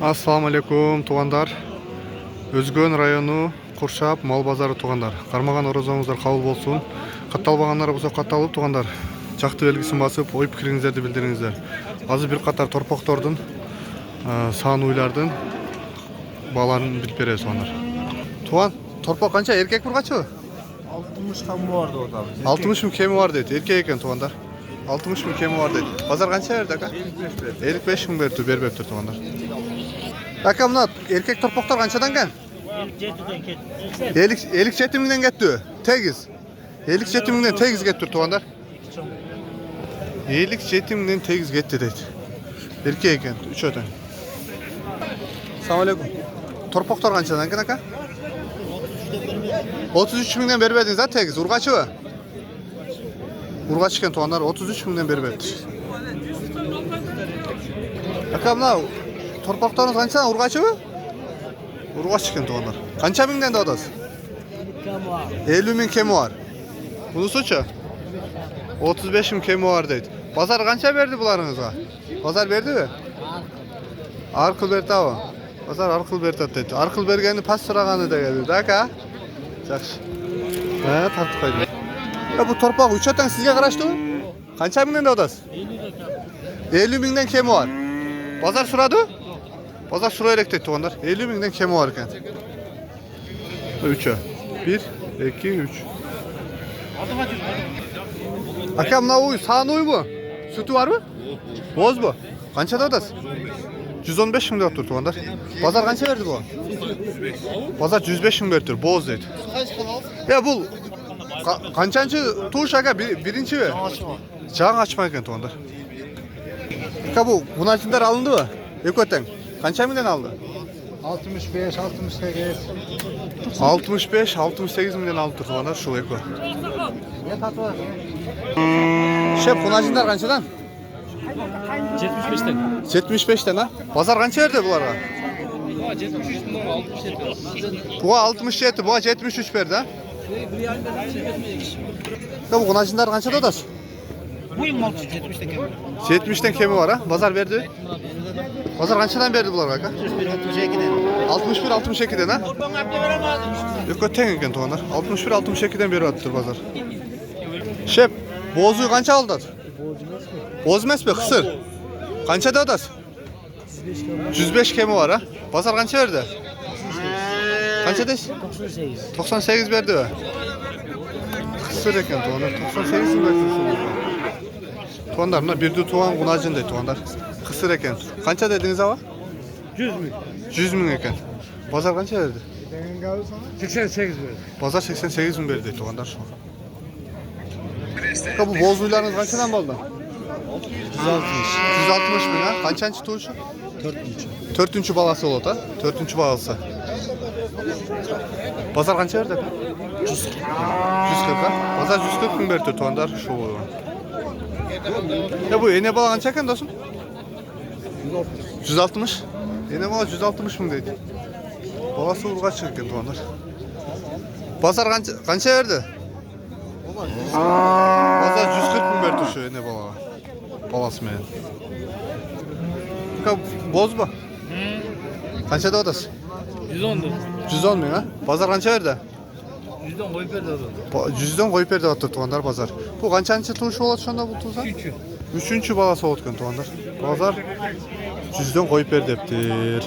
Assalamu alaikum туғандар. Өзгөн району Куршап мал базары туғандар. Кармаган орозоңуздар кабыл болсун. Катталбагандар болсо катталып туғандар. Жакты белгисин басып, ой пикириңиздерди билдириңиздер. Азыр бир катар торпоктордун, саан уйлардын баларын билип беребиз туғандар. Туган, торпок канча? Эркек бургачы? 60 кем var orada. 60 миң кеми бар дейт. Эркек экен туғандар. 60 миң кеми бар дейт. Базар канча берди ака? 55 миң берди, бербептир туғандар. Ака, мына эркек торпоктор канчадан кен? 57 миңден кетти. Тегиз. 57 миңден тегиз кетти туғандар. 57 миңден тегиз кетти дейт. Эркек экен, үчөтөн. Assalamu alaikum. Торпоктор канчадан кен ака? 33 миңден бербедиңиз а тегиз. Ургачыбы? Ургач экен туғандар, 33 миңден бербепти. Ака, мына торпокторуңуз канчадан? Ургачыбы? Ургач экен туғандар. Канча миңден деп атасыз? 50 миң кеми бар. Бунусучу? 35 миң кеми бар дейт. Базар канча берди буларыңызга? Базар бердиби? Аркыл берди абы. Базар аркыл берди дейт. Аркыл бергени пас сураганы деген да ака. Жакшы. Тартып койдум. Бу торпок үчөтөң сизге караштыбы? Канча миңден деп атасыз? 50 миңден кеми бар. Базар сурадыбы? Bozar şuraya elektek tuğanlar. 50 minden kemi var iken. 3'e. 1, 2, 3. Akam na uy, sağın uy bu. Sütü var mı? Boz bu. Kança da odası? 115 minden otur tuğanlar. Pazar kança verdi bu? Pazar 105 minden otur. Boz deydi. Ya bu kançancı tuğuş aga birinci mi? Çağın açma iken tuğanlar. Aka bu bunalcılar alındı mı? Ekoten. Kança minden aldı? 65, 68. 65, 68 minden aldı tuğanlar şu eko. Ne tatlı var? Şef kunacınlar kançadan? 75'ten. 75'ten ha? Pazar kança verdi bulara? 73 milyon 67. Bu 67, bu 73 verdi ha? Bu kunacınlar kançada odası? Bu yıl 70'ten kemi. 70'ten kemi var ha? Pazar verdi. Pazar kançadan verdi bulara bak ha? 61, 62'den ha? Yok o ten eken tuğanlar. 61, 62'den beri attır pazar. Şef, bozuyu kança aldı? Bozmaz mı? Kısır. Kança da odası? 105 kemi var ha? Pazar kança verdi? Kança deyiz? 98 verdi be. Kısır eken tuğanlar. 98 mi verdi? Tuğanlar buna bir de tuğan kunacın dedi tuğanlar. Kısır eken. Kança dediniz hava? 100 bin. 100 bin eken. Pazar kança verdi? 88 verdi. Pazar 88 bin verdi tuğanlar şu an. Bu bozuylarınız kançadan baldı? 160 bin ha? Kançancı tuğuşu? 4. balası olur da. 4. balası. Pazar kança verdi? 140 ha? Pazar 140 bin verdi tuğanlar şu an. Ya bu ene bala kança eken dostum? 160. Ene bala 160 bin dedi. Balası urgaç eken tuğanlar. Pazar kança verdi? Pazar 140 bin verdi şu ene bala. Balası mı? Bozma. Kança da odası? 110'du. 110 bin ha? Pazar kança verdi? 110 koyup verdi adam. 100'den koyup verdi attı tuğanlar pazar. Bu kançançı tuğuşu oladı şunda bu tuğsan? 3'ü. 3. balası oldu tuğanlar. Pazar 100'den koyup verdi heptir.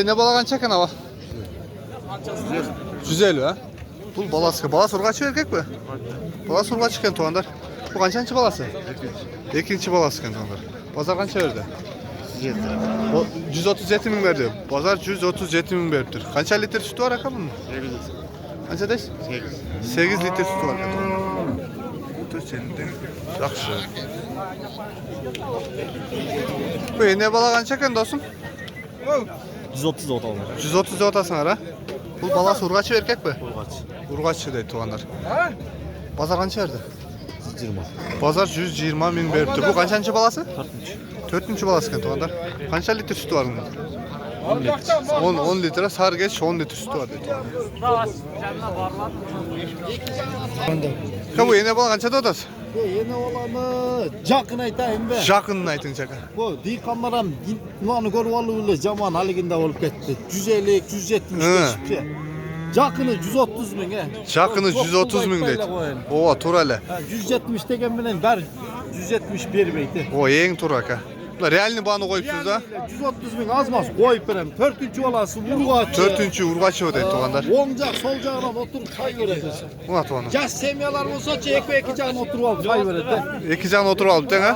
Ne bala kança eken hava? 150 ha? Bu balası. Balası urgaç erkek mi? Balası urgaç eken tuğanlar. Bu kançançı balası? 2. balası eken tuğanlar. Pazar kança verdi? 137 bin verdi. Pazar 137 bin verdi. Kança litre sütü var akalım mı? 8. Kança deyiz? 8 litre sütü var. Bu senden yaxşı. Bu ne bala kança eken dostum? 130 otalım. 130 otasın ara. Bu balası urgaçı erkek mi? Urgaç. Urgaçı deydi tuğanlar. Pazar kança verdi? 120. Pazar 120 bin verdi. Bu kançancı balası? 4. 4. balası eken tuğanlar. Kança litre sütü var bunun? 10 litre. 10 litre sar geç 10 litre sütü var dedi. Bu yine bala kança da odası? Bu yeni olanı Jakın aytayım be. Жақынын айтыңыз ака. Bu dikanlaram bunu görüp alıp zaman haliginde olup gitti. 150, 175. Jakını 130 bin he. Жақыны 130 мың дейді. Ооба, тура эле. 170 деген менен бер 171 бейти. О, эң туура ака. Мына реальный бааны коюпсуз да? 130 bin azmaz koyup berem. 4-cü olası Urgaçı. 4-cü Urgaçeво дейт туугандар. Оң жақ, сол жағынан отырып çay veresin. Мына туугандар. Жас семьялар болса екі жағын отырып алып çay veredi. Эки жагын отуруп алып тең, а?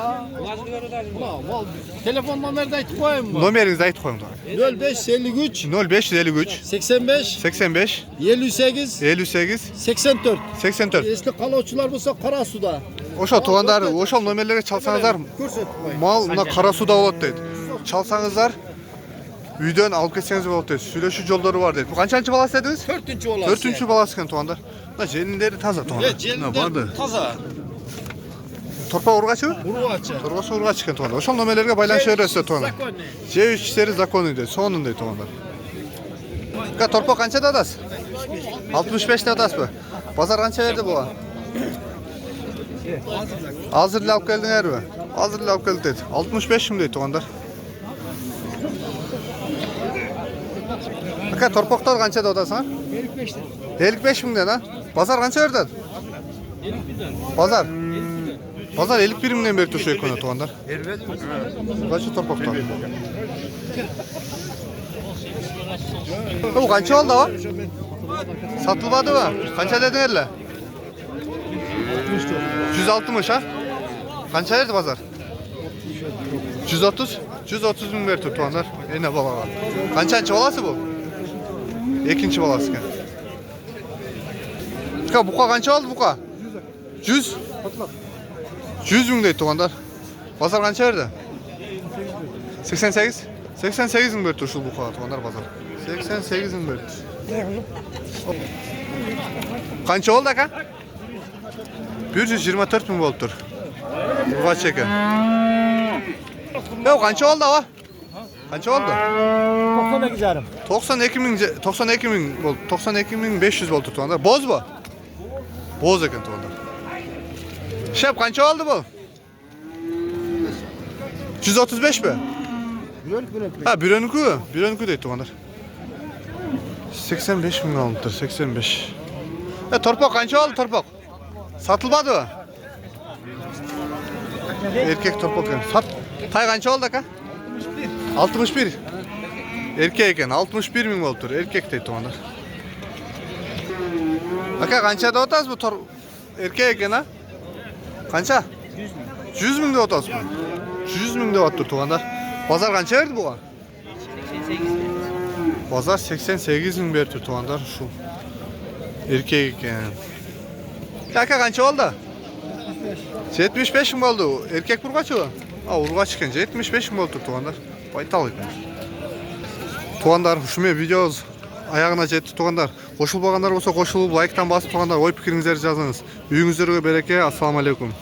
Telefon numarını aytıp koyayım mı? Номериңизди айтып коюңдар. 0553 0553 85 85 58 58 84. 84. Eski kalaçılar болса Karasu'da. Ошо туугандар, ошол номерлерге чалсаңыздар, Көрсетip koyayım. мал мына Кара Сууда болот дейт. Чалсаңыздар, үйдөн алып кетсеңиз болот дейт. Сүйлөшүү жолдору бар дейт. Бул канчанчы баласы дедиңиз? 4-cü olası. 4-cü balасы экен туугандар. Мына желиндери таза туугандар. Мына барды. Taza. Торпак Ургачыбы? Urgaçı. Торгосу Ургач экен туугандар. Ошол номерлерге байланыша бересиздер туугандар. Жөө иштери законный дейт, сонун дейт туугандар. Ка торпак канчада атасыз? 65 деп атасызбы? Базар канча берди буга? Азыр эле алып келдиңерби? Азыр эле алып келдик дейт. 65 миң дейт туугандар. Ака торпактар канча деп атасыңар? 55 миңден, а? Базар канча берди? Базар. Базар 51 миңден бери турушу экөнө туугандар. Качы торпактар? Бул канча болду, а? Сатылбадыбы? Канча дедиңер эле? 160, а? Канча берди базар? 130? 130 миң берди туугандар. Эне балага. Канчанчы баласы бул? Экинчи баласы экен. Ка бука канча болду бука? 100? 100 миң дейт туугандар. Базар канча берди? 88? 88 миң берди ушул букага туугандар базар. 88 миң берди. Канча болду ака? 124 миң болуптур. Ургач экен. Канча болду аба? Канча болду? 92 жарым. 92 миң болду. 92 миң 500 болду туугандар. Бозбу? Боз экен туугандар. Шеп канча болду бул? 135 бе? Ha, бирөнүкү дейт туугандар. 85 миң алыптыр, 85. Торпак канча болду торпак? Сатылбадыбы? Эркек торпак экен. Тай канча болду ака? 61. Эркек экен, 61 миң болуптур. Эркек дейт туугандар. Ака канча деп атасызбы? Эркек экен, а? Канча? 100 миң деп атасызбы? 100 миң деп аттыр туугандар. Базар канча берди буга? 88. Базар 88 миң берди туугандар ушул. Эркек экен. Ака канча болду? 75 миң болду. Эркек Ургачыбы? Ургач экен. 75 миң болуптур туугандар. Байтал экен. Туугандар, ушумен видеобуз аягына жетти туугандар. Кошулбагандар болсо кошулуп, лайктан басып туугандар, ой пикириңиздерди жазыңыз. Үйүңүздөргө береке. Ассаламу алейкум.